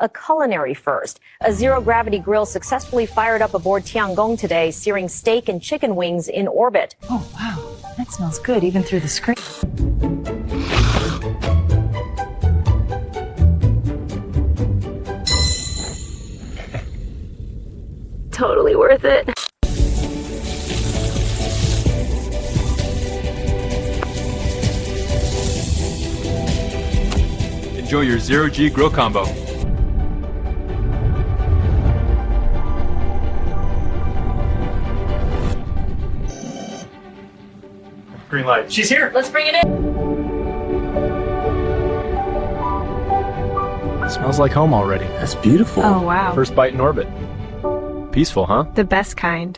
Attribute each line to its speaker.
Speaker 1: a culinary first. A zero-gravity grill successfully fired up aboard Tiangong today, searing steak and chicken wings in orbit.
Speaker 2: Oh, wow. That smells good even through the screen.
Speaker 1: Totally worth it.
Speaker 3: Enjoy your zero-G grill combo.
Speaker 4: Green light. She's here.
Speaker 1: Let's bring it in.
Speaker 3: Smells like home already.
Speaker 5: That's beautiful.
Speaker 6: Oh, wow.
Speaker 3: First bite in orbit. Peaceful, huh?
Speaker 6: The best kind.